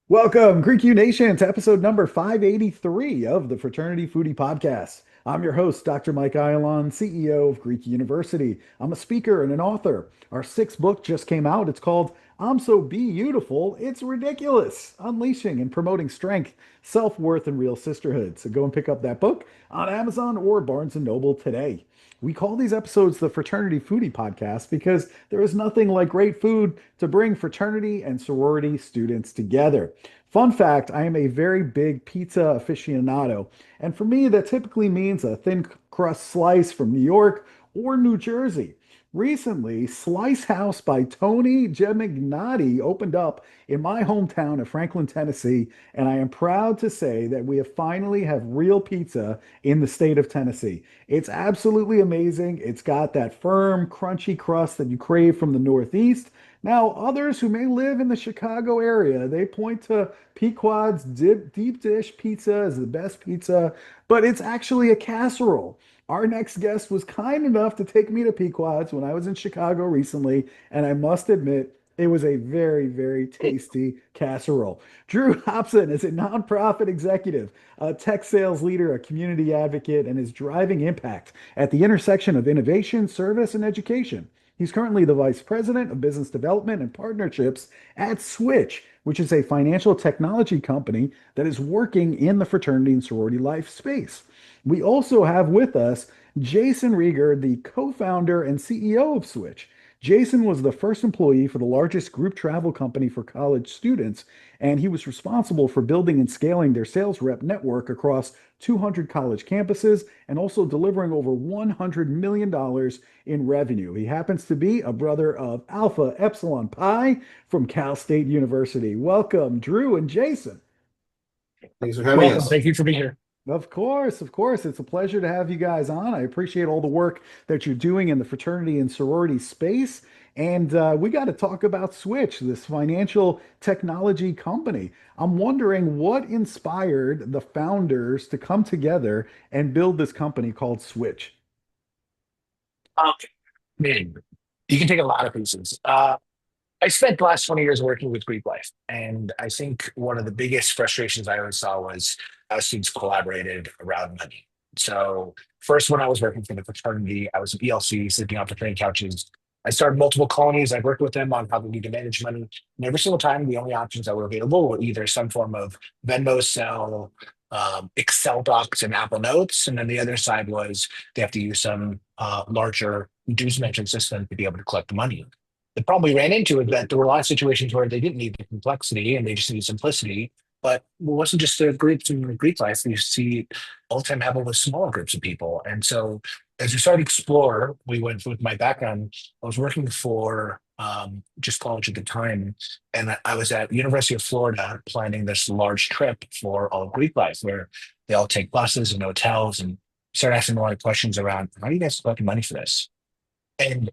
Welcome, Greek U Nation, to episode number 583 of the Fraternity Foodie Podcast. I'm your host, Dr. Mike Ayalon, CEO of Greek University. I'm a speaker and an author. Our sixth book just came out. It's called I'm So Beautiful, It's Ridiculous, Unleashing and Promoting Strength, Self-Worth, and Real Sisterhood. So go and pick up that book on Amazon or Barnes & Noble today. We call these episodes the Fraternity Foodie Podcast because there is nothing like great food to bring fraternity and sorority students together. Fun fact, I am a very big pizza aficionado, and for me, that typically means a thin crust slice from New York or New Jersey. Recently, Slice House by Tony Gemignati opened up in my hometown of Franklin, Tennessee, and I am proud to say that we have finally have real pizza in the state of Tennessee. It's absolutely amazing. It's got that firm, crunchy crust that you crave from the Northeast. Now, others who may live in the Chicago area, they point to Pequod's deep dish pizza as the best pizza, but it's actually a casserole. Our next guest was kind enough to take me to Pequod's when I was in Chicago recently, and I must admit, it was a very, very tasty casserole. Drew Hopson is a nonprofit executive, a tech sales leader, a community advocate, and is driving impact at the intersection of innovation, service, and education. He's currently the vice president of business development and partnerships at Switch, which is a financial technology company that is working in the fraternity and sorority life space. We also have with us Jason Rieger, the co-founder and CEO of Switch. Jason was the first employee for the largest group travel company for college students, and he was responsible for building and scaling their sales rep network across 200 college campuses and also delivering over $100 million in revenue. He happens to be a brother of Alpha Epsilon Pi from Cal State University. Welcome, Drew and Jason. Thanks for having Welcome. us. Thank you for being here. Of course, of course. It's a pleasure to have you guys on. I appreciate all the work that you're doing in the fraternity and sorority space. And we got to talk about Switch, this financial technology company. I'm wondering what inspired the founders to come together and build this company called Switch. I mean, you can take a lot of pieces. I spent the last 20 years working with Greek life, and I think one of the biggest frustrations I always saw was how students collaborated around money. So first, when I was working for the fraternity, I was an ELC, sleeping on fraternity couches. I started multiple colonies. I worked with them on how they need to manage money. And every single time, the only options that were available were either some form of Venmo sell, Excel docs, and Apple Notes. And then the other side was they have to use some larger dues management system to be able to collect the money. The problem we ran into is that there were a lot of situations where they didn't need the complexity and they just needed simplicity. But it wasn't just the groups in Greek life. You see it all the time happen with smaller groups of people. And so as we started to explore, we went with my background. I was working for JusCollege at the time, and I was at University of Florida planning this large trip for all of Greek life, where they all take buses and hotels, and started asking a lot of questions around how are you guys collecting money for this? And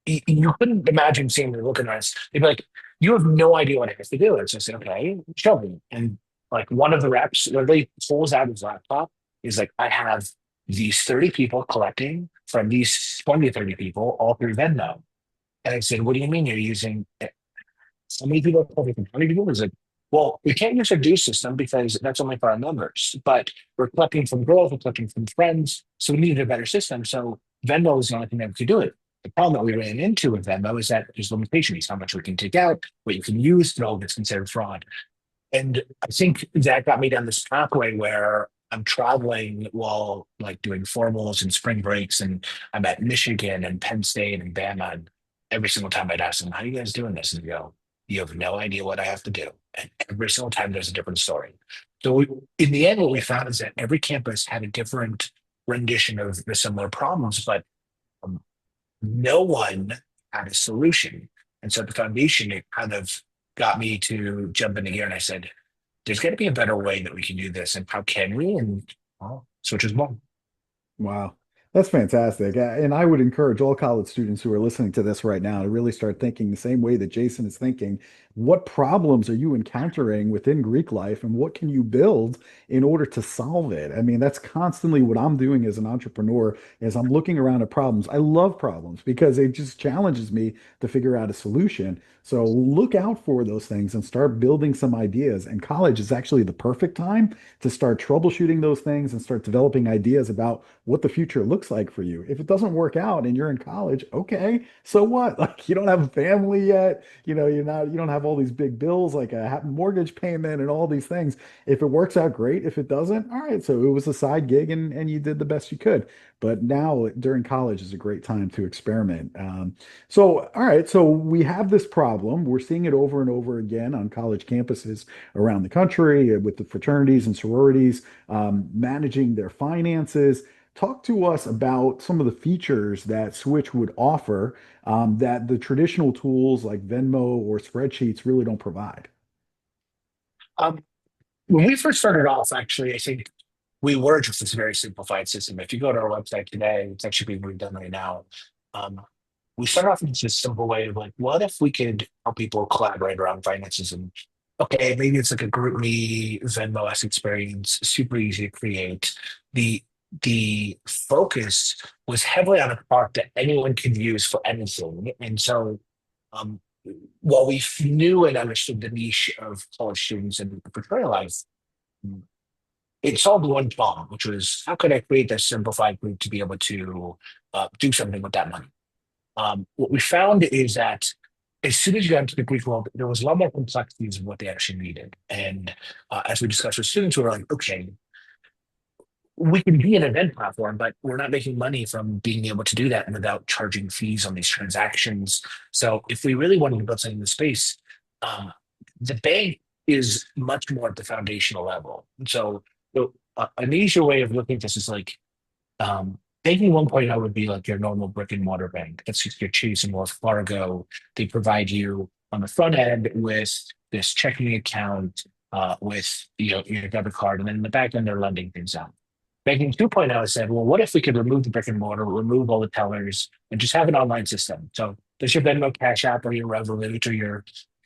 you couldn't imagine seeing me looking at us. They'd be like, you have no idea what it has to do. It's just, okay, show me. And like one of the reps literally pulls out his laptop. He's like, I have these 30 people collecting from these 20 to 30 people, all through Venmo. And I said, what do you mean you're using so many people collecting from 20 people? He's like, well, we can't use our due system because that's only for our members, but we're collecting from girls, we're collecting from friends. So we needed a better system. So Venmo is the only thing that could do it. The problem that we ran into with Venmo is that there's limitations, how much we can take out, what you can use, and all that's considered fraud. And I think that got me down this pathway where I'm traveling while like doing formals and spring breaks, and I'm at Michigan and Penn State and Bama. And every single time I'd ask them, how are you guys doing this? And they go, you have no idea what I have to do. And every single time there's a different story. So in the end, what we found is that every campus had a different rendition of the similar problems, but um, no one had a solution. And so the foundation, it kind of got me to jump into gear. And I said, there's got to be a better way that we can do this. And how can we? And well, Switch is one. Wow. That's fantastic. And I would encourage all college students who are listening to this right now to really start thinking the same way that Jason is thinking. What problems are you encountering within Greek life and what can you build in order to solve it? I mean, that's constantly what I'm doing as an entrepreneur is I'm looking around at problems. I love problems because it just challenges me to figure out a solution. So look out for those things and start building some ideas. And college is actually the perfect time to start troubleshooting those things and start developing ideas about what the future looks like for you. If it doesn't work out and you're in college, okay, so what? Like you don't have a family yet, you don't have all these big bills like a mortgage payment and all these things. If it works out, great. If it doesn't, all right, so it was a side gig and you did the best you could. But now during college is a great time to experiment. So, all right, so we have this problem. We're seeing it over and over again on college campuses around the country with the fraternities and sororities managing their finances. Talk to us about some of the features that Switch would offer that the traditional tools like Venmo or spreadsheets really don't provide. Um, when we first started off, actually, I think we were just this very simplified system. If you go to our website today, it's actually being redone right now. Um, we started off in just a simple way of like, what if we could help people collaborate around finances? And okay, maybe it's like a group me Venmo-esque experience, super easy to create. The the focus was heavily on a product that anyone could use for anything. And so um, while we knew and understood the niche of college students and fraternal life, it solved one problem, which was how could I create a simplified group to be able to do something with that money? What we found is that as soon as you got into the Greek world, there was a lot more complexities of what they actually needed. And as we discussed with students, we were like, okay, we can be an event platform, but we're not making money from being able to do that without charging fees on these transactions. So if we really wanted to build something in the space, um, the bank is much more at the foundational level. So an easier way of looking at this is like banking 1.0 would be like your normal brick and mortar bank. That's your Chase and Wells Fargo. They provide you on the front end with this checking account, with your debit card, and then in the back end they're lending things out. Banking 2.0 said, well, what if we could remove the brick and mortar, remove all the tellers, and just have an online system? So there's your Venmo Cash App or your Revolut or your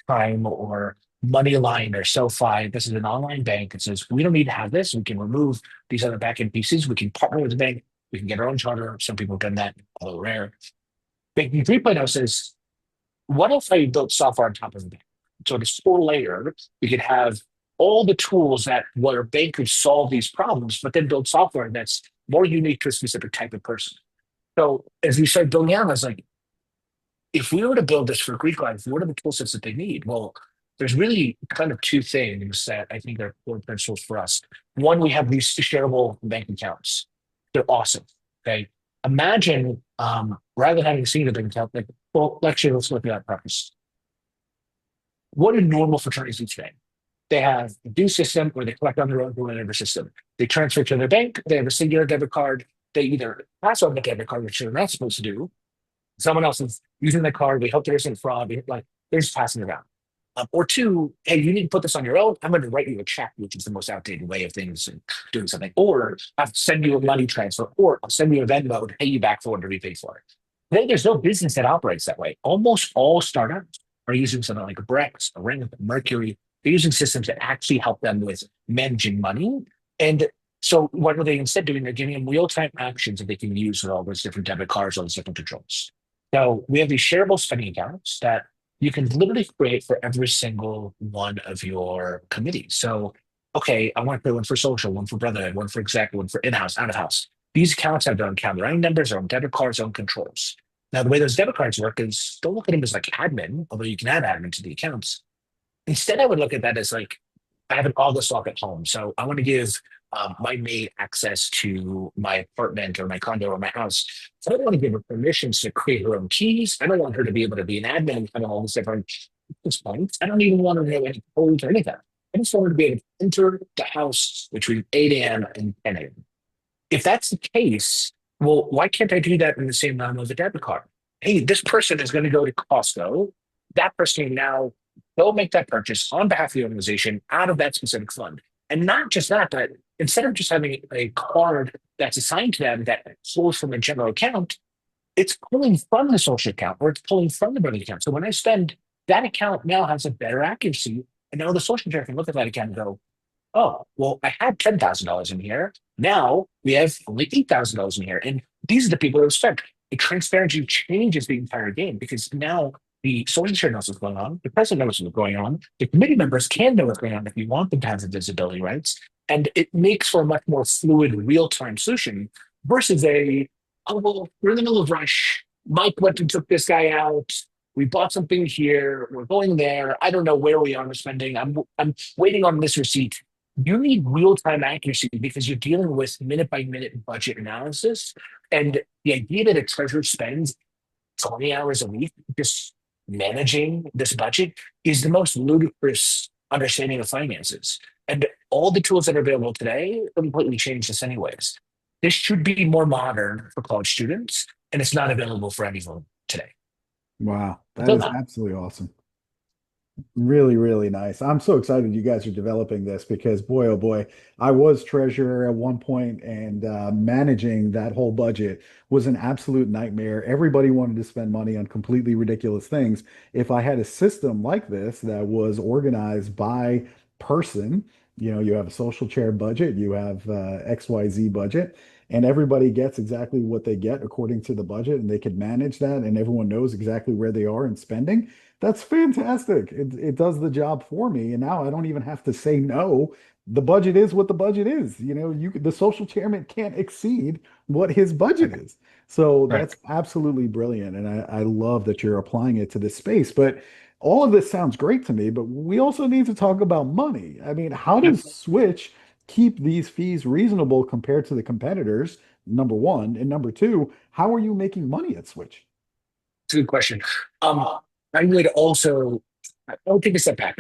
Prime or Moneyline or SoFi. This is an online bank. It says, we don't need to have this. We can remove these other backend pieces. We can partner with the bank. We can get our own charter. Some people have done that, although rare. Banking 3.0 says, what if I built software on top of the bank? So this full layer, we could have all the tools that where a bank could solve these problems, but then build software that's more unique to a specific type of person. So as we started building out, I was like, if we were to build this for Greek life, what are the tool sets that they need? Well, there's really kind of two things that I think are core principles for us. One, we have these shareable bank accounts. They're awesome. Okay. Imagine rather than having a single bank account, like, well, actually, let's look at that preface. What do normal fraternities do today? They have a due system where they collect on their own through whatever system. They transfer to their bank. They have a singular debit card. They either pass on the debit card, which they're not supposed to do. Someone else is using the card. We hope there isn't fraud. Like they're just passing it around. Or two, hey, you need to put this on your own. I'm going to write you a check, which is the most outdated way of things and doing something. Or I'll send you a money transfer, or I'll send you a Venmo to pay you back for it or repay for it. Today, there's no business that operates that way. Almost all startups are using something like Brex, a Ring, Mercury. They're using systems that actually help them with managing money. And so what are they instead doing? They're giving them real-time actions that they can use with all those different debit cards, all those different controls. So we have these shareable spending accounts that you can literally create for every single one of your committees. So, okay, I want to create one for social, one for brotherhood, one for exec, one for in-house, out-of-house. These accounts have their own account, their own numbers, their own debit cards, their own controls. Now, the way those debit cards work is don't look at them as like admin, although you can add admin to the accounts. Instead, I would look at that as like I have an August lock at home. So I want to give my maid access to my apartment or my condo or my house. So I don't want to give her permissions to create her own keys. I don't want her to be able to be an admin and have all these different points. I don't even want her to know any codes or anything. I just want her to be able to enter the house between 8 a.m. and 10 a.m. If that's the case, well, why can't I do that in the same realm of a debit card? Hey, this person is going to go to Costco. That person can now go make that purchase on behalf of the organization out of that specific fund. And not just that, but instead of just having a card that's assigned to them that pulls from a general account, it's pulling from the social account or it's pulling from the bank account. So when I spend, that account now has a better accuracy. And now the social chair can look at that account and go, oh, well, I had $10,000 in here. Now we have only $8,000 in here. And these are the people who expect. The transparency changes the entire game because now the social chair knows what's going on. The president knows what's going on. The committee members can know what's going on if you want them to have the visibility rights. And it makes for a much more fluid, real time solution versus oh, well, we're in the middle of rush. Mike went and took this guy out. We bought something here. We're going there. I don't know where we are spending. I'm waiting on this receipt. You need real time accuracy because you're dealing with minute by minute budget analysis. And the idea that a treasurer spends 20 hours a week just managing this budget is the most ludicrous understanding of finances. And all the tools that are available today completely change this, anyways. This should be more modern for college students, and it's not available for anyone today. Wow, that Until is now. absolutely awesome. Really, really nice. I'm so excited you guys are developing this because boy, oh boy, I was treasurer at one point and managing that whole budget was an absolute nightmare. Everybody wanted to spend money on completely ridiculous things. If I had a system like this that was organized by person, you have a social chair budget, you have XYZ budget, and everybody gets exactly what they get according to the budget, and they can manage that, and everyone knows exactly where they are in spending. That's fantastic. It does the job for me, and now I don't even have to say no. The budget is what the budget is. The social chairman can't exceed what his budget is. So Right. that's absolutely brilliant, and I love that you're applying it to this space. But all of this sounds great to me, but we also need to talk about money. I mean, how Yep. does Switch keep these fees reasonable compared to the competitors? Number one, and number two, how are you making money at Switch? It's a good question. Um, I would also, I'll take a step back.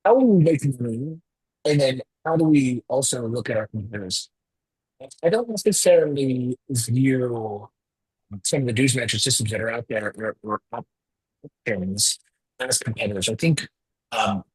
How are we making money? And then how do we also look at our competitors? I don't necessarily view some of the dues management systems that are out there or options as competitors. I think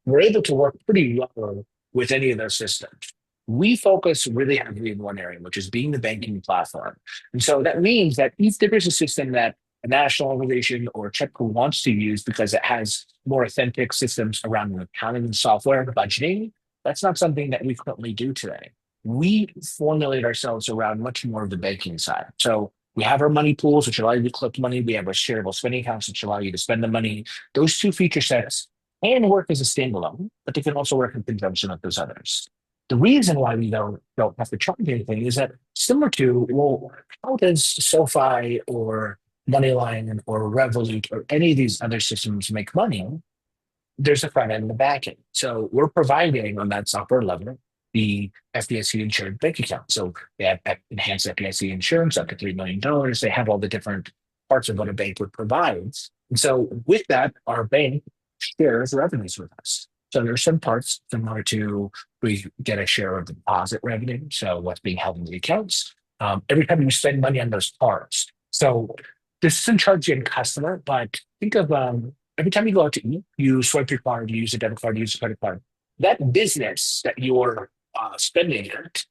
we're able to work pretty well with any of those systems. We focus really heavily in one area, which is being the banking platform. And so that means that if there is a system that a national organization or a checkpool wants to use because it has more authentic systems around accounting and software budgeting, that's not something that we currently do today. We formulate ourselves around much more of the banking side. So we have our money pools, which allow you to collect money. We have our shareable spending accounts, which allow you to spend the money. Those two feature sets can work as a standalone, but they can also work in conjunction with those others. The reason why we don't have to charge anything is that similar to, well, how does SoFi or Moneyline or Revolut or any of these other systems make money? There's a front end and the back end. So we're providing on that software level the FDIC insured bank account. So they have enhanced FDIC insurance up to $3 million. They have all the different parts of what a bank would provide. And so with that, our bank shares revenues with us. So there's some parts similar to we get a share of the deposit revenue. So what's being held in the accounts. Every time you spend money on those parts. So this isn't charging customer, but think of every time you go out to eat, you swipe your card, you use a debit card, you use a credit card. That business that you're spending at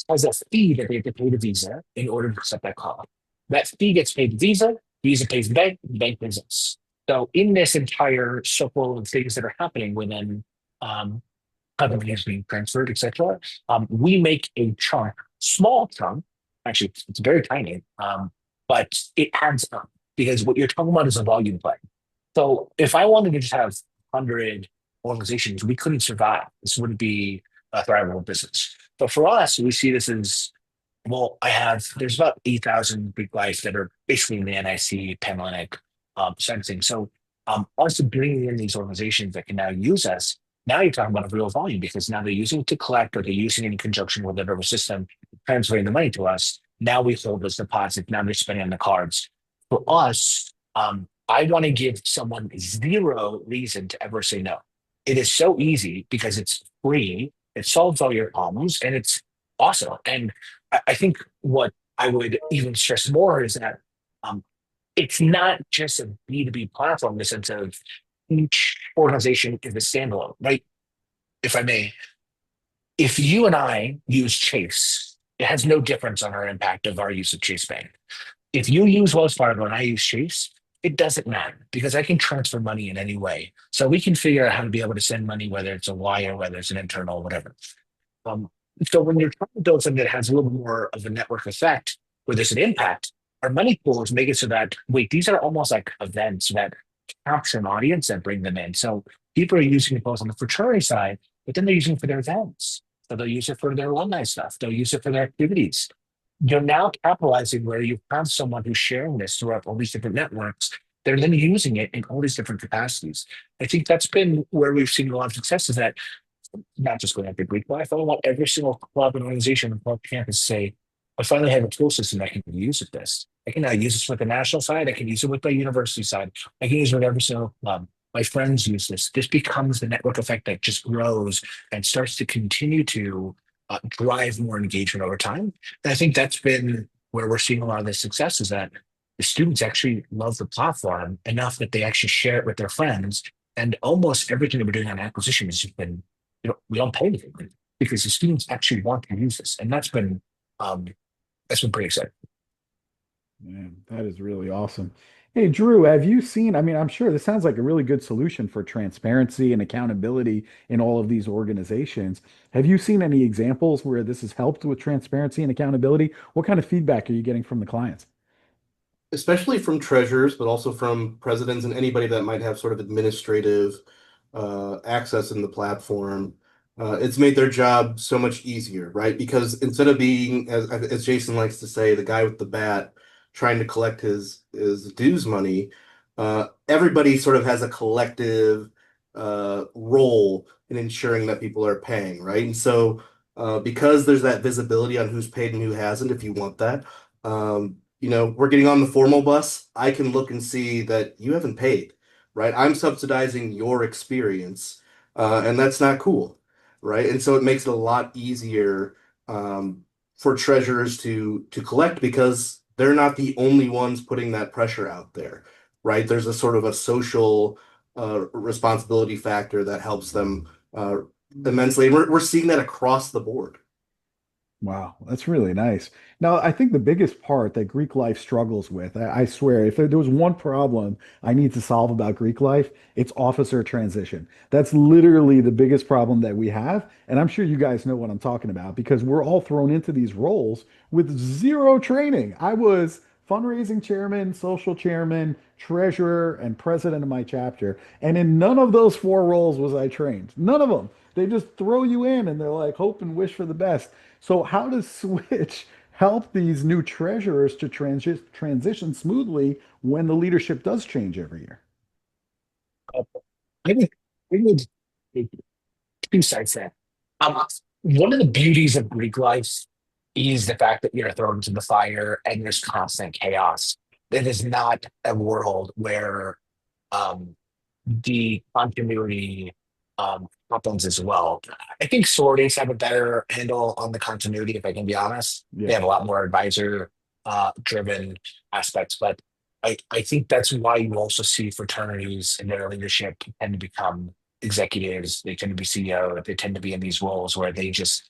has a fee that they have to pay to Visa in order to accept that card. That fee gets paid to Visa, Visa pays the bank pays us. So in this entire circle of things that are happening within companies being transferred, etc., we make a chunk, small chunk, actually it's very tiny, but it adds up because what you're talking about is a volume play. So if I wanted to just have 100 organizations, we couldn't survive. This wouldn't be a thrivable business. But for us, we see this as, well, there's about 8,000 Greek life that are basically in the NIC, Panhellenic side of things. So us bringing in these organizations that can now use us, now you're talking about a real volume because now they're using it to collect or they're using it in conjunction with whatever system, transferring the money to us. Now we hold those deposits. Now they're spending on the cards. For us, I want to give someone zero reason to ever say no. It is so easy because it's free, it solves all your problems, and it's awesome. And I think what I would even stress more is that um, it's not just a B2B platform in the sense of each organization is a standalone, right? If I may, if you and I use Chase, it has no difference on our impact of our use of Chase Bank. If you use Wells Fargo and I use Chase, it doesn't matter because I can transfer money in any way. So we can figure out how to be able to send money, whether it's a wire, whether it's an internal, whatever. Um, so when you're trying to build something that has a little more of a network effect, where there's an impact, our money pools make it so that, wait, these are almost like events that capture an audience and bring them in. So people are using it both on the fraternity side, but then they're using it for their events. So they'll use it for their alumni stuff. They'll use it for their activities. You're now capitalizing where you have someone who's sharing this throughout all these different networks. They're then using it in all these different capacities. I think that's been where we've seen a lot of success is that not just going after Greek life. I want every single club and organization and club campus say, I finally have a tool system I can use with this. I can now use this with the national side. I can use it with my university side. I can use it with every single club. My friends use this. This becomes the network effect that just grows and starts to continue to drive more engagement over time. And I think that's been where we're seeing a lot of the success is that the students actually love the platform enough that they actually share it with their friends. And almost everything that we're doing on acquisition has been, we don't pay anything because the students actually want to use this. And um, that's been pretty exciting. Man, that is really awesome. Hey, Drew, have you seen? I mean, I'm sure this sounds like a really good solution for transparency and accountability in all of these organizations. Have you seen any examples where this has helped with transparency and accountability? What kind of feedback are you getting from the clients? Especially from treasurers, but also from presidents and anybody that might have sort of administrative access in the platform. It's made their job so much easier, right? Because instead of being, as Jason likes to say, the guy with the bat trying to collect his dues money, everybody sort of has a collective role in ensuring that people are paying, right? And so because there's that visibility on who's paid and who hasn't, if you want that. We're getting on the formal bus. I can look and see that you haven't paid, right? I'm subsidizing your experience, and that's not cool, right? And so it makes it a lot easier for treasurers to collect because they're not the only ones putting that pressure out there, right? There's a sort of a social responsibility factor that helps them immensely. And we're seeing that across the board. Wow, that's really nice. Now, I think the biggest part that Greek life struggles with, I swear, if there was one problem I need to solve about Greek life, it's officer transition. That's literally the biggest problem that we have. And I'm sure you guys know what I'm talking about because we're all thrown into these roles with zero training. I was fundraising chairman, social chairman, treasurer, and president of my chapter. And in none of those four roles was I trained. None of them. They just throw you in and they're like, hope and wish for the best. So how does Switch help these new treasurers to transition smoothly when the leadership does change every year? I think we need two sides there. Um, One of the beauties of Greek life is the fact that you're thrown into the fire and there's constant chaos. It is not a world where um, the continuity happens as well. I think sororities have a better handle on the continuity, if I can be honest. They Yeah. have a lot more advisor driven aspects, but I think that's why you also see fraternities in their leadership tend to become executives, they tend to be CEO, they tend to be in these roles where they just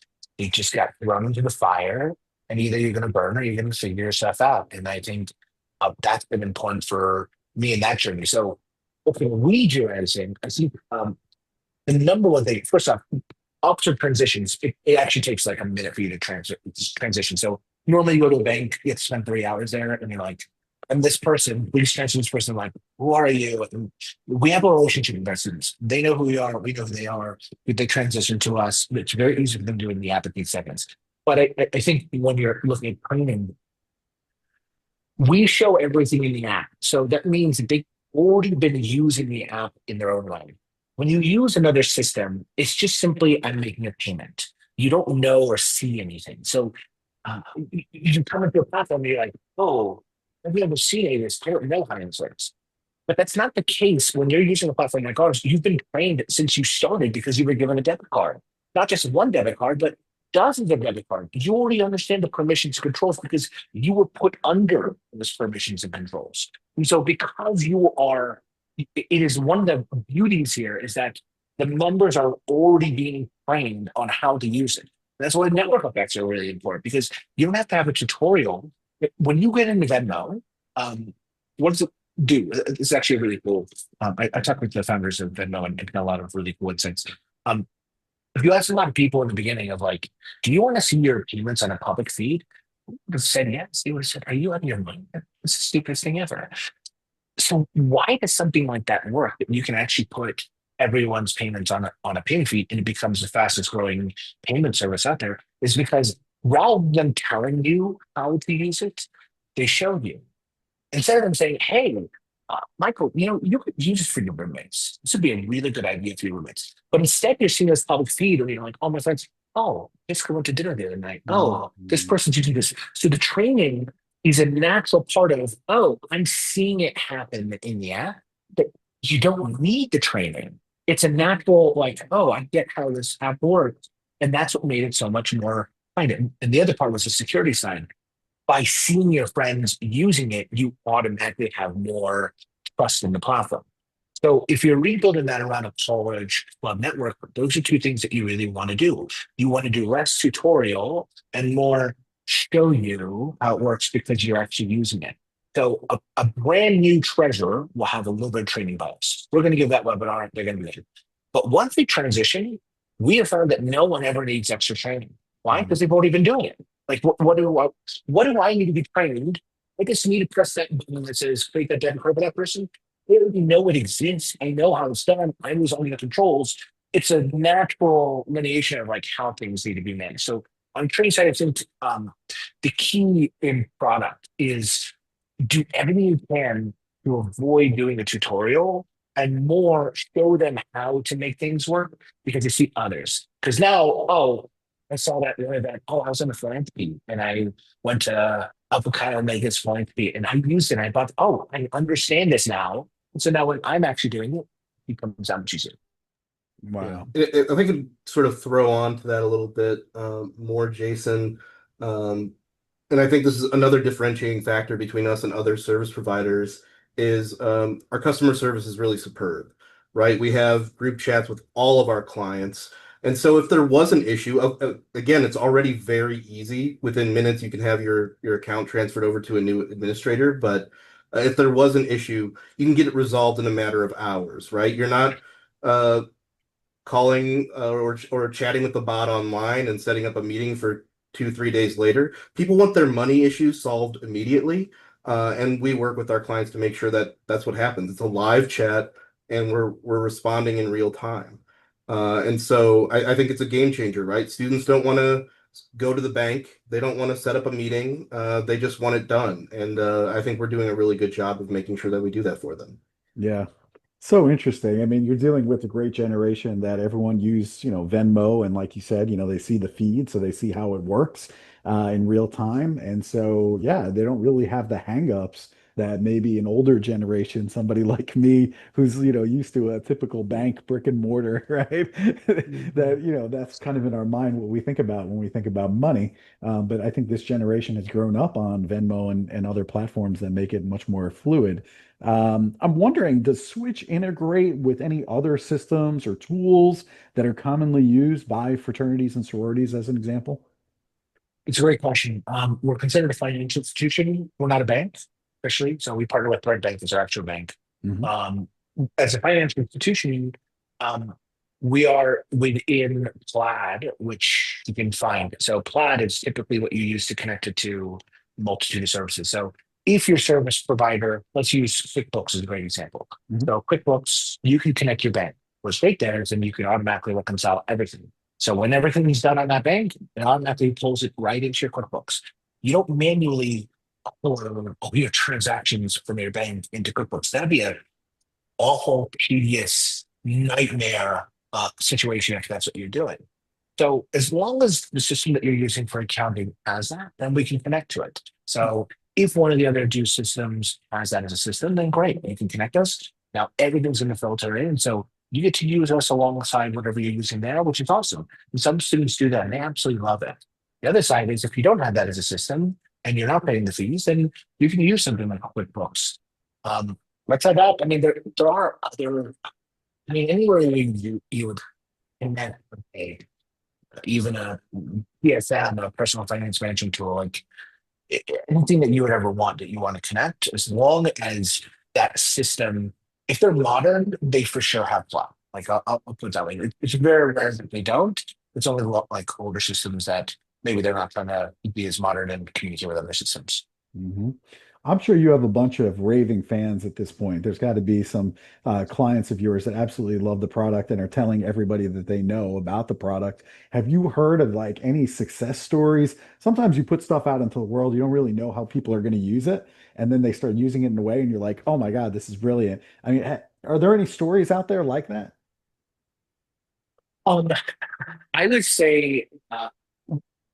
got thrown into the fire and either you're gonna burn or you're gonna figure yourself out. And I think that's been important for me in that journey. So okay, we do anything, I think the number one thing, first off, officer transitions, it actually takes like a minute for you to transition. So normally you go to a bank, you have to spend 3 hours there, and you're like, I'm this person, please transfer this person. Like, who are you? And we have a relationship with our students. They know who we are, we know who they are. They transition to us. It's very easy for them to do it in the app in 8 seconds. But I think when you're looking at training, we show everything in the app. So that means that they've already been using the app in their own right. When you use another system, it's just simply I'm making a payment. You don't know or see anything. So you can come into a platform and you're like, oh, I've never seen any of this. I don't know how this works. But that's not the case when you're using a platform like ours. You've been trained since you started because you were given a debit card, not just one debit card, but dozens of debit cards. You already understand the permissions and controls because you were put under those permissions and controls. And so, because you are, it is one of the beauties here is that the members are already being trained on how to use it. That's why network effects are really important, because you don't have to have a tutorial. When you get into Venmo, what does it do? It's actually really cool. I talked with the founders of Venmo and got a lot of really cool insights. Um, if you ask a lot of people in the beginning of like, do you want to see your payments on a public feed? They would have said yes. They would have said, are you out of your mind? That's the stupidest thing ever. So why does something like that work? That you can actually put everyone's payments on a payment feed and it becomes the fastest growing payment service out there, is because rather than telling you how to use it, they show you. Instead of them saying, hey, Michael, you could use this for your roommates. This would be a really good idea for your roommates. But instead, you're seeing this public feed and you're like, oh, my friends, oh, this girl went to dinner the other night. Oh, this person's using this. So the training is a natural part of, oh, I'm seeing it happen in the app, but you don't need the training. It's a natural, like, oh, I get how this app works. And that's what made it so much more fine. And the other part was the security side. By seeing your friends using it, you automatically have more trust in the platform. So if you're rebuilding that around a college club network, those are two things that you really want to do. You want to do less tutorial and more show you how it works because you're actually using it. So a brand new treasurer will have a little bit of training bias. We're going to give that webinar. They're going to be there. But once they transition, we have found that no one ever needs extra training. Why? Because they've already been doing it. Like, what do I need to be trained? I just need to press that button that says create that debit card for that person. I already know it exists. I know how it's done. I was on the controls. It's a natural lineation of like how things need to be managed. So on the training side, I think the key in product is do everything you can to avoid doing a tutorial and more show them how to make things work because you see others. Because now, oh, I saw that the other day. Oh, I was in a philanthropy and I went to Avocado Mega's philanthropy and I used it. And I thought, oh, I understand this now. And so now when I'm actually doing it, it becomes out much easier. Wow. I think I'd sort of throw on to that a little bit more, Jason. Um, and I think this is another differentiating factor between us and other service providers is our customer service is really superb, right? We have group chats with all of our clients. And so if there was an issue, again, it's already very easy. Within minutes, you can have your account transferred over to a new administrator. But if there was an issue, you can get it resolved in a matter of hours, right? You're not uh, calling or chatting with the bot online and setting up a meeting for 2, 3 days later. People want their money issues solved immediately, and we work with our clients to make sure that that's what happens. It's a live chat, and we're responding in real time. And so I think it's a game changer, right? Students don't want to go to the bank. They don't want to set up a meeting. They just want it done. And I think we're doing a really good job of making sure that we do that for them. Yeah. So interesting. I mean, you're dealing with a great generation that everyone use, Venmo, and like you said, they see the feed, so they see how it works in real time. And so, yeah, they don't really have the hangups that maybe an older generation, somebody like me, who's, used to a typical bank brick and mortar, right? That, that's kind of in our mind what we think about when we think about money. But I think this generation has grown up on Venmo and other platforms that make it much more fluid. I'm wondering, does Switch integrate with any other systems or tools that are commonly used by fraternities and sororities, as an example? It's a great question. We're considered a financial institution. We're not a bank, officially. So we partner with Bread Bank as our actual bank. Mhm. Um, as a financial institution, um, we are within Plaid, which you can find. So Plaid is typically what you use to connect it to a multitude of services. So if your service provider, let's use QuickBooks as a great example. Mhm. So QuickBooks, you can connect your bank. What's great there is then you can automatically reconcile everything. So when everything is done on that bank, it automatically pulls it right into your QuickBooks. You don't manually pull all your transactions from your bank into QuickBooks. That'd be a awful, tedious nightmare situation if that's what you're doing. So as long as the system that you're using for accounting has that, then we can connect to it. So if one of the other two systems has that as a system, then great, you can connect us. Now everything's going to filter in. So you get to use us alongside whatever you're using there, which is awesome. And some students do that and they absolutely love it. The other side is if you don't have that as a system and you're not paying the fees, then you can use something like QuickBooks. Um, Let's head up. I mean, there are other I mean, anywhere you would connect with even a PSM, a personal finance management tool, like anything that you would ever want that you want to connect, as long as that system, if they're modern, they for sure have flaw. Like I'll put it that way. It's very rare that they don't. It's only like older systems that maybe they're not trying to be as modern and communicate with other systems. Hmm. I'm sure you have a bunch of raving fans at this point. There's got to be some clients of yours that absolutely love the product and are telling everybody that they know about the product. Have you heard of like any success stories? Sometimes you put stuff out into the world, you don't really know how people are going to use it, and then they start using it in a way, and you're like, "Oh my God, this is brilliant." I mean, are there any stories out there like that? Um, I would say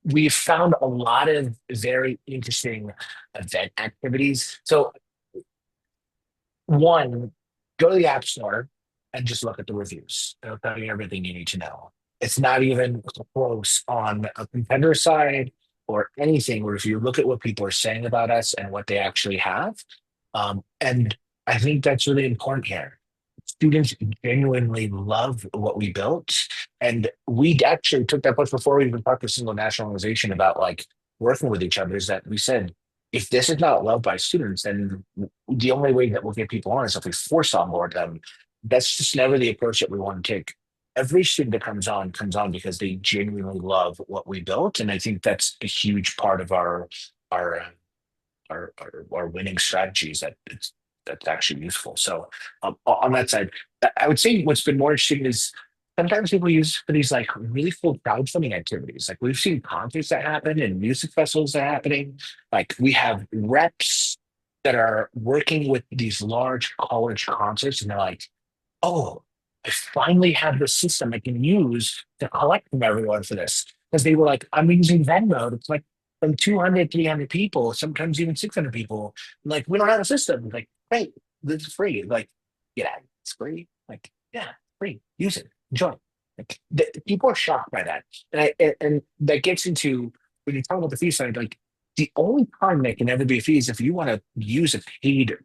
we've found a lot of very interesting event activities. So one, go to the App Store and just look at the reviews. It'll tell you everything you need to know. It's not even close on a competitor side or anything, where if you look at what people are saying about us and what they actually have, and I think that's really important here. Students genuinely love what we built. And we actually took that push before we even talked to single national organization about like working with each other, is that we said, if this is not loved by students, then the only way that we'll get people on is if we force on board them. That's just never the approach that we want to take. Every student that comes on because they genuinely love what we built, and I think that's a huge part of our our winning strategies, that that's actually useful. So on that side, I would say what's been more interesting is sometimes people use for these like really cool crowdfunding activities. Like we've seen concerts that happen and music festivals that are happening. Like we have reps that are working with these large college concerts, and they're like, oh, I finally have the system I can use to collect from everyone for this. Because they were like, I'm using Venmo to collect from 200, 300 people, sometimes even 600 people. Like, we don't have a system. Like, great, this is free. Like, yeah, it's free. Like, yeah, free. Use it. Enjoy. Like, people are shocked by that. And that gets into when you talk about the fee side, like, the only time that can ever be a fee is if you want to use a paid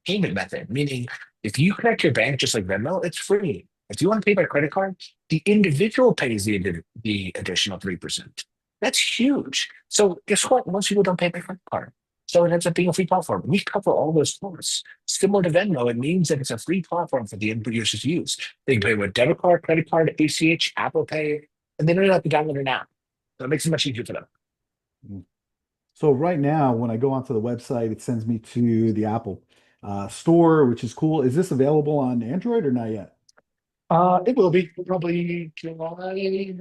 payment method, meaning if you connect your bank just like Venmo, it's free. If you want to pay by credit card, the individual pays the additional 3%. That's huge. So guess what? Most people don't pay by credit card. So it ends up being a free platform. We cover all those costs. Similar to Venmo, it means that it's a free platform for the end users to use. They can pay with debit card, credit card, ACH, Apple Pay, and they don't have to download an app. So it makes it much easier for them. So right now, when I go onto the website, it sends me to the Apple store, which is cool. Is this available on Android or not yet? It will be probably July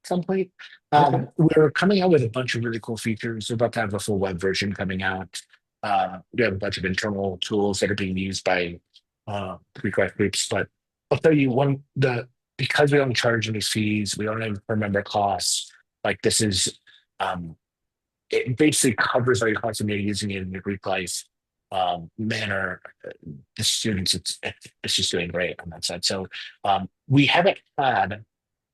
some point. Okay. We're coming out with a bunch of really cool features. We're about to have a full web version coming out. We have a bunch of internal tools that are being used by Greek life groups. But I'll tell you one the because we don't charge any fees, we don't have per member costs. Like this is um, it basically covers all your costs and you're using it in the Greek life manner. The students, it's just doing great on that side. So we haven't had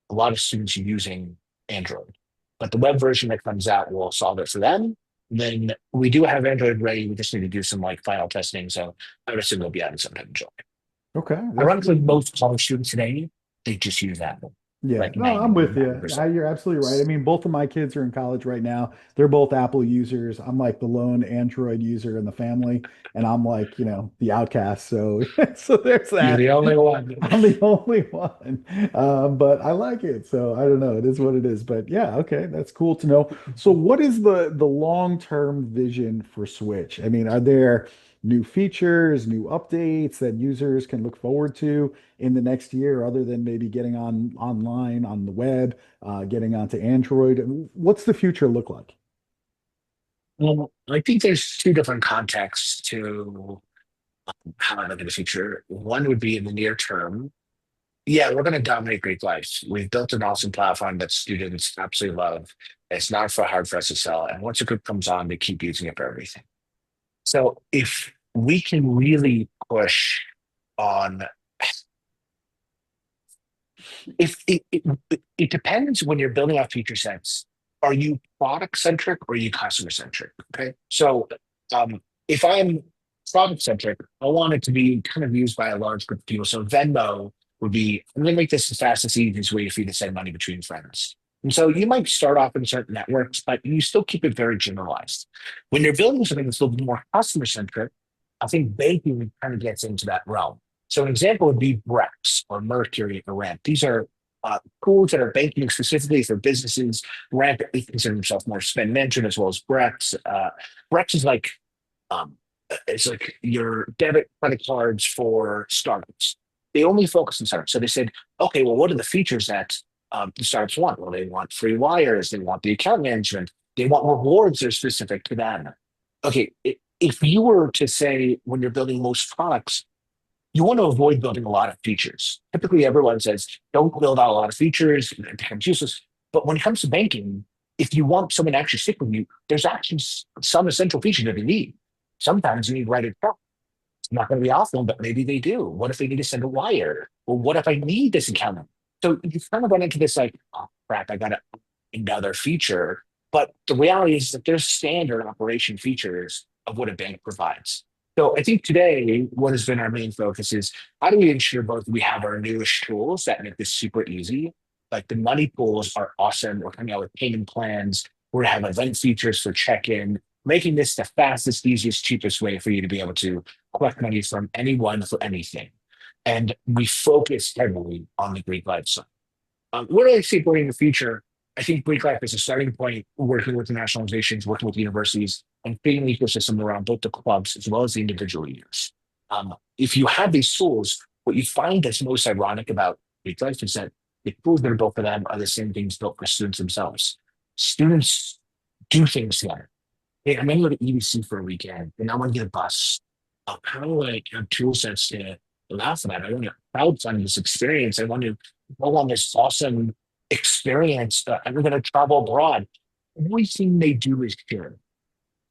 a lot of students using Android, but the web version that comes out will solve it for them. Then we do have Android ready. We just need to do some like final testing. So I would assume they'll be out in sometime in July. Okay. That's Ironically, most college students today, they just use Apple, Yeah, like no, I'm with you. 99%. You're absolutely right. I mean, both of my kids are in college right now. They're both Apple users. I'm like the lone Android user in the family, and I'm like, the outcast. So, so there's You're that. the only one. I'm the only one, but I like it. So I don't know. It is what it is. But yeah, okay, that's cool to know. So, what is the long-term vision for Switch? I mean, are there new features, new updates that users can look forward to in the next year, other than maybe getting online on the web, getting onto Android? What's the future look like? I think there's two different contexts to how I look at the future. One would be in the near term. Yeah, we're going to dominate Greek life. We've built an awesome platform that students absolutely love. It's not for hard for us to sell. And once a group comes on, they keep using it for everything. So if we can really push on, if it depends when you're building out feature sets. Are you product centric or are you customer centric? Okay. So if I'm product centric, I want it to be kind of used by a large group of people. So Venmo would be, I'm going to make this the fastest, easiest way for you to send money between friends. And so you might start off in certain networks, but you still keep it very generalized. When you're building something that's a little bit more customer centric, I think banking kind of gets into that realm. So an example would be Brex or Mercury or Ramp. These are tools that are banking specifically for businesses. Ramp consider themselves more spend management as well as Brex. Brex is like um, it's like your debit credit cards for startups. They only focus on startups. So they said, okay, well, what are the features that the startups want? Well, they want free wires, they want the account management, they want rewards that are specific to them. Okay, if you were to say when you're building most products, you want to avoid building a lot of features. Typically, everyone says, don't build out a lot of features, it becomes useless. But when it comes to banking, if you want someone to actually stick with you, there's actually some essential features that you need. Sometimes you need write it down. It's not going to be awesome, but maybe they do. What if they need to send a wire? Well, what if I need this account? So you kind of run into this like, oh crap, I got another feature. But the reality is that there's standard operation features of what a bank provides. So I think today, what has been our main focus is how do we ensure both we have our newest tools that make this super easy? Like the money pools are awesome. We're coming out with payment plans. We're going to have event features for check-in, making this the fastest, easiest, cheapest way for you to be able to collect money from anyone for anything. And we focus heavily on the Greek life side. Where do I see it going in the future? I think Greek life is a starting point, working with the nationalizations, working with universities, and creating an ecosystem around both the clubs as well as the individual leaders. If you have these tools, what you find that's most ironic about Greek life is that the tools that are built for them are the same things built for students themselves. Students do things together. Hey, I'm going to go to EDC for a weekend and I want to get a bus. How do I have tool sets to allow for that? I want to crowdfund this experience. I want to go on this awesome experience. I'm going to travel abroad. Everything they do is shared.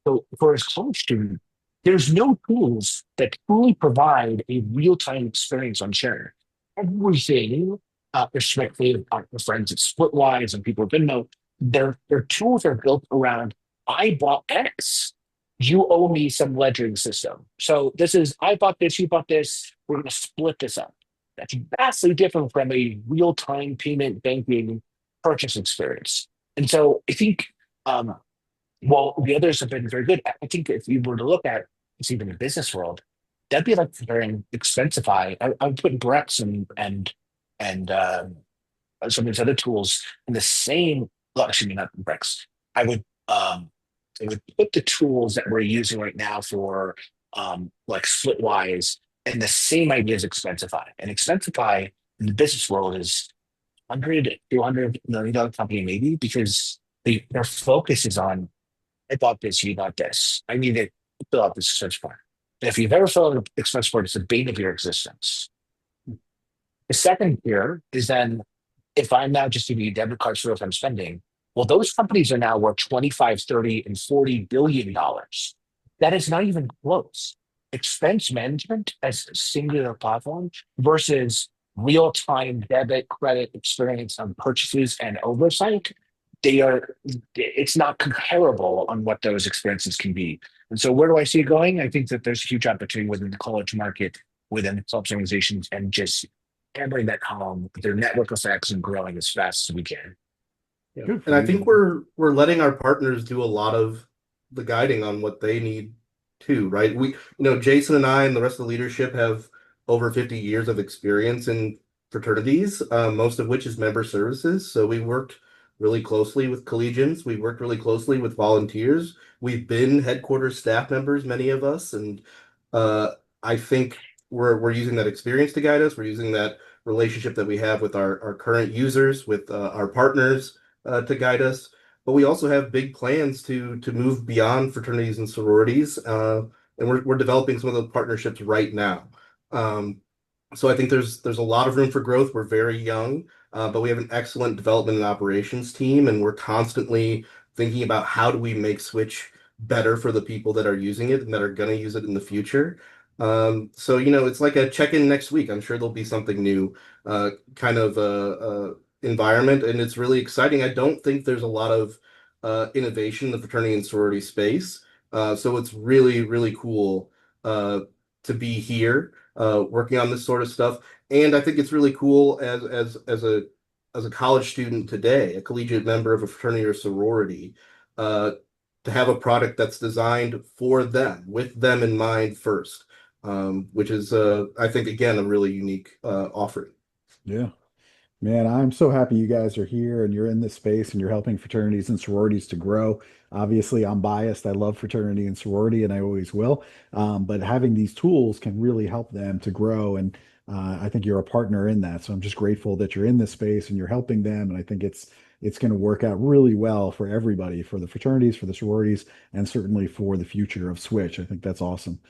So for a college student, there's no tools that truly provide a real-time experience on sharing. Everything, especially the friends at Splitwise and people at Venmo, their tools are built around I bought X. You owe me some ledgering system. So this is I bought this, you bought this. We're going to split this up. That's vastly different from a real-time payment banking purchase experience. And so I think well, the others have been very good. I think if you were to look at it's even the business world, that'd be like very Expensify. I would put Brex and some of these other tools in the same. Well, actually, not Brex. I would I would put the tools that we're using right now for like Splitwise and the same idea as Expensify. And Expensify in the business world is 100, $200 million company maybe because their focus is on I bought this, you bought this. I need to fill out this expense form. And if you've ever filled out an expense form, it's the bane of your existence. The second tier is then if I'm now just giving you debit cards for what I'm spending, well, those companies are now worth 25, 30, and $40 billion. That is not even close. Expense management as a singular platform versus real-time debit credit experience on purchases and oversight, they are it's not comparable on what those experiences can be. And so where do I see it going? I think that there's a huge opportunity within the college market, within the clubs organizations, and just hammering that home with their network effects and growing as fast as we can. Yeah. Good And for I you. think we're letting our partners do a lot of the guiding on what they need too, right? Jason and I and the rest of the leadership have over 50 years of experience in fraternities, most of which is member services. So we worked really closely with collegians. We worked really closely with volunteers. We've been headquarters staff members, many of us, and I think we're using that experience to guide us. We're using that relationship that we have with our current users, with our partners to guide us. But we also have big plans to move beyond fraternities and sororities, and we're developing some of those partnerships right now. Um, so I think there's a lot of room for growth. We're very young, but we have an excellent development and operations team, and we're constantly thinking about how do we make Switch better for the people that are using it and that are going to use it in the future. So it's like a check-in next week. I'm sure there'll be something new, kind of environment, and it's really exciting. I don't think there's a lot of innovation in the fraternity and sorority space, so it's really, really cool to be here working on this sort of stuff. And I think it's really cool as a college student today, a collegiate member of a fraternity or sorority, uh, to have a product that's designed for them, with them in mind first, which is, I think, again, a really unique offering. Yeah. Man, I'm so happy you guys are here and you're in this space and you're helping fraternities and sororities to grow. Obviously, I'm biased. I love fraternity and sorority, and I always will. But having these tools can really help them to grow. And I think you're a partner in that. So I'm just grateful that you're in this space and you're helping them. And I think it's going to work out really well for everybody, for the fraternities, for the sororities, and certainly for the future of Switch. I think that's awesome.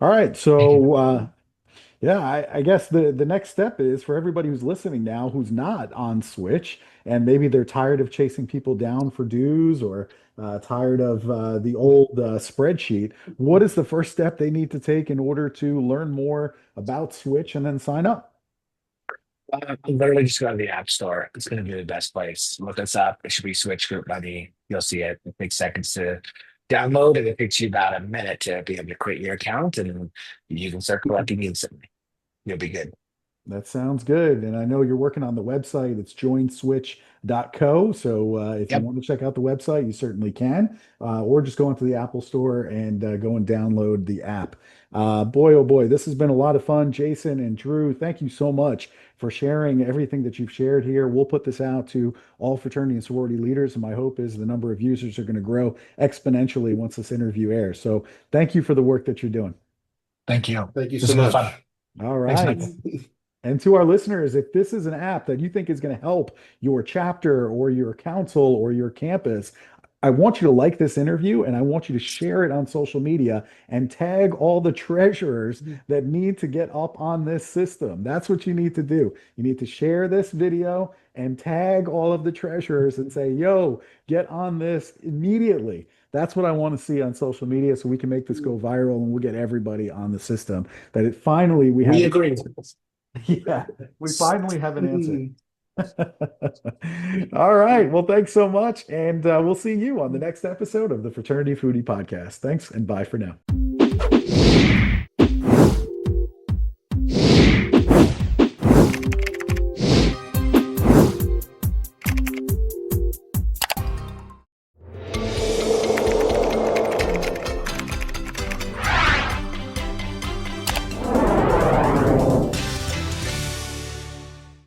All right, Thank you. so yeah, I guess the next step is for everybody who's listening now who's not on Switch and maybe they're tired of chasing people down for dues or tired of the old spreadsheet. What is the first step they need to take in order to learn more about Switch and then sign up? Literally just go to the App Store. It's going to be the best place. Look us up. It should be Switch Group Money. You'll see it. It takes seconds to download, and it takes you about a minute to be able to create your account, and you can start collecting instantly. You'll be good. That sounds good. And I know you're working on the website. It's joinswitch.co. So if you Yep. want to check out the website, you certainly can. Or just go into the Apple Store and go and download the app. Boy, oh boy, this has been a lot of fun. Jason and Drew, thank you so much for sharing everything that you've shared here. We'll put this out to all fraternity and sorority leaders. And my hope is the number of users are going to grow exponentially once this interview airs. So thank you for the work that you're doing. Thank you. Thank you This so has been fun. much. All Thanks, right. Michael. And to our listeners, if this is an app that you think is going to help your chapter or your council or your campus, I want you to like this interview and I want you to share it on social media and tag all the treasurers that need to get up on this system. That's what you need to do. You need to share this video and tag all of the treasurers and say, yo, get on this immediately. That's what I want to see on social media so we can make this go viral and we'll get everybody on the system. That it finally we We have agree. yeah, we finally have an answer. All right. Well, thanks so much. And we'll see you on the next episode of the Fraternity Foodie Podcast. Thanks and bye for now.